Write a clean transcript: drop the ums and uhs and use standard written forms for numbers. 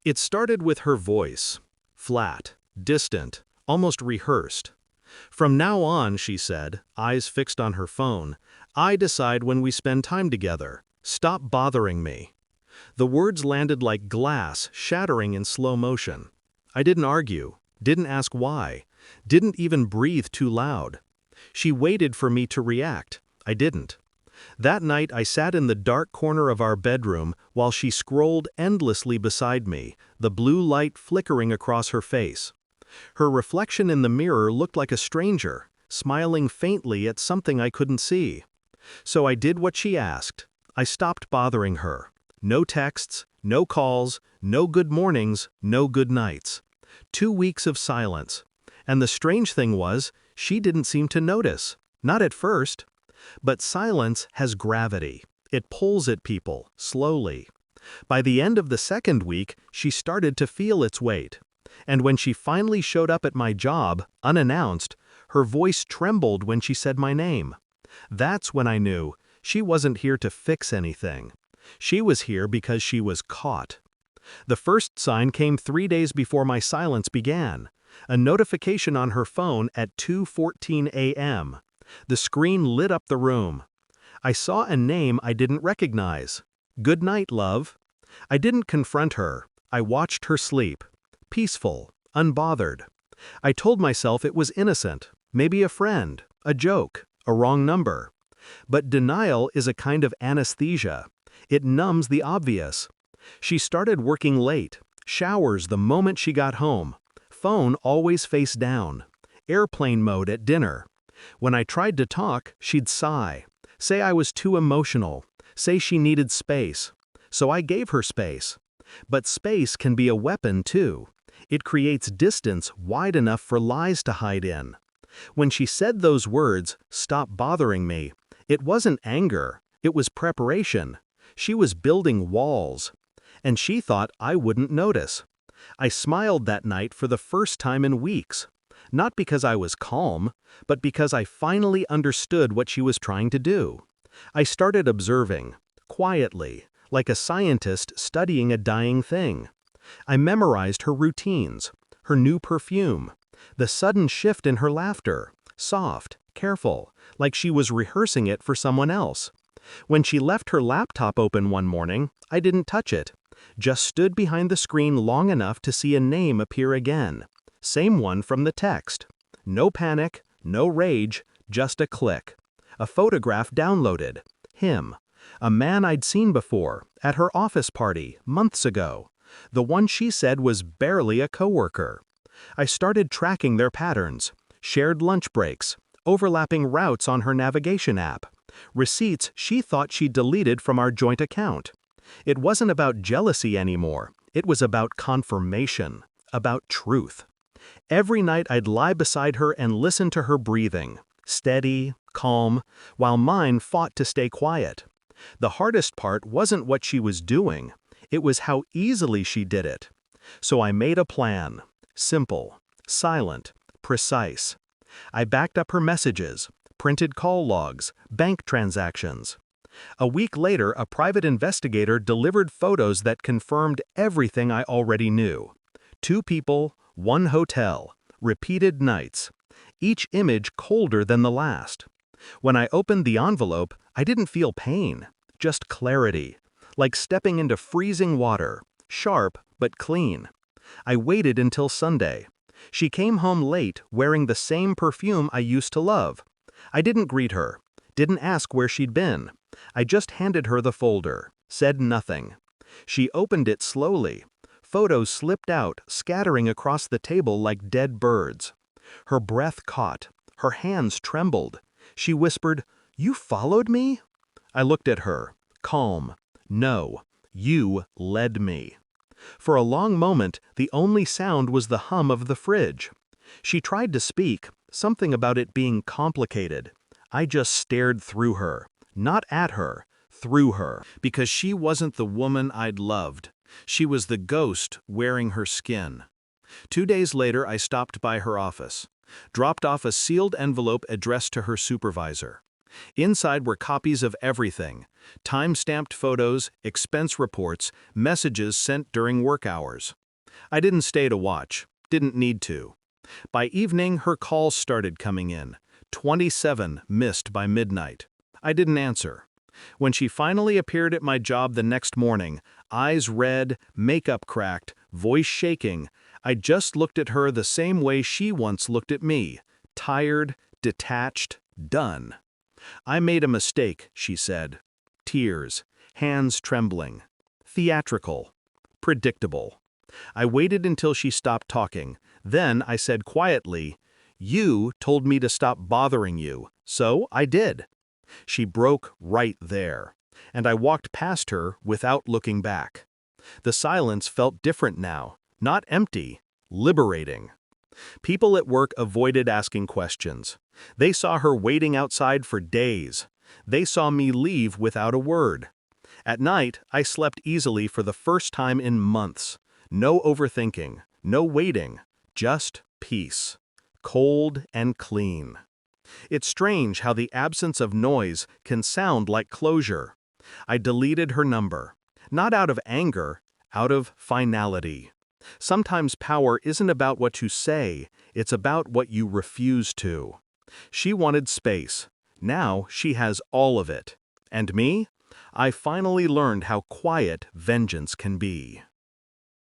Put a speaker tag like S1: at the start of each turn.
S1: It started with her voice. Flat, distant, almost rehearsed. "From now on," she said, eyes fixed on her phone, "I decide when we spend time together. Stop bothering me." The words landed like glass, shattering in slow motion. I didn't argue, didn't ask why, didn't even breathe too loud. She waited for me to react. I didn't. That night I sat in the dark corner of our bedroom while she scrolled endlessly beside me, the blue light flickering across her face. Her reflection in the mirror looked like a stranger, smiling faintly at something I couldn't see. So I did what she asked. I stopped bothering her. No texts, no calls, no good mornings, no good nights. 2 weeks of silence. And the strange thing was, she didn't seem to notice. Not at first. But silence has gravity. It pulls at people, slowly. By the end of the second week, she started to feel its weight. And when she finally showed up at my job, unannounced, her voice trembled when she said my name. That's when I knew she wasn't here to fix anything. She was here because she was caught. The first sign came 3 days before my silence began. A notification on her phone at 2:14 a.m. The screen lit up the room. I saw a name I didn't recognize. "Good night, love." I didn't confront her. I watched her sleep. Peaceful, unbothered. I told myself it was innocent, maybe a friend, a joke, a wrong number. But denial is a kind of anesthesia. It numbs the obvious. She started working late, showers the moment she got home, phone always face down, airplane mode at dinner. When I tried to talk, she'd sigh, say I was too emotional, say she needed space. So I gave her space. But space can be a weapon too. It creates distance wide enough for lies to hide in. When she said those words, "Stop bothering me," it wasn't anger, it was preparation. She was building walls. And she thought I wouldn't notice. I smiled that night for the first time in weeks. Not because I was calm, but because I finally understood what she was trying to do. I started observing, quietly, like a scientist studying a dying thing. I memorized her routines, her new perfume, the sudden shift in her laughter, soft, careful, like she was rehearsing it for someone else. When she left her laptop open one morning, I didn't touch it, just stood behind the screen long enough to see a name appear again. Same one from the text. No panic, no rage, just a click. A photograph downloaded. Him. A man I'd seen before, at her office party, months ago. The one she said was barely a coworker. I started tracking their patterns. Shared lunch breaks. Overlapping routes on her navigation app. Receipts she thought she'd deleted from our joint account. It wasn't about jealousy anymore. It was about confirmation. About truth. Every night I'd lie beside her and listen to her breathing. Steady, calm, while mine fought to stay quiet. The hardest part wasn't what she was doing. It was how easily she did it. So I made a plan. Simple, silent, precise. I backed up her messages, printed call logs, bank transactions. A week later, a private investigator delivered photos that confirmed everything I already knew. 2 people, 1 hotel, repeated nights. Each image colder than the last. When I opened the envelope, I didn't feel pain, just clarity, like stepping into freezing water, sharp but clean. I waited until Sunday. She came home late wearing the same perfume I used to love. I didn't greet her, didn't ask where she'd been. I just handed her the folder, said nothing. She opened it slowly. Photos slipped out, scattering across the table like dead birds. Her breath caught. Her hands trembled. She whispered, "You followed me?" I looked at her, calm. "No, you led me." For a long moment, the only sound was the hum of the fridge. She tried to speak, something about it being complicated. I just stared through her. Not at her, through her. Because she wasn't the woman I'd loved. She was the ghost wearing her skin. 2 days later, I stopped by her office. Dropped off a sealed envelope addressed to her supervisor. Inside were copies of everything. Time-stamped photos, expense reports, messages sent during work hours. I didn't stay to watch. Didn't need to. By evening, her calls started coming in. 27 missed by midnight. I didn't answer. When she finally appeared at my job the next morning, eyes red, makeup cracked, voice shaking, I just looked at her the same way she once looked at me. Tired, detached, done. I made a mistake, she said. Tears, hands trembling. Theatrical. Predictable. I waited until she stopped talking. Then I said quietly, "You told me to stop bothering you, so I did." She broke right there, and I walked past her without looking back. The silence felt different now, not empty, liberating. People at work avoided asking questions. They saw her waiting outside for days. They saw me leave without a word. At night, I slept easily for the first time in months. No overthinking, no waiting, just peace. Cold and clean. It's strange how the absence of noise can sound like closure. I deleted her number. Not out of anger, out of finality. Sometimes power isn't about what you say, it's about what you refuse to. She wanted space. Now she has all of it. And me? I finally learned how quiet vengeance can be.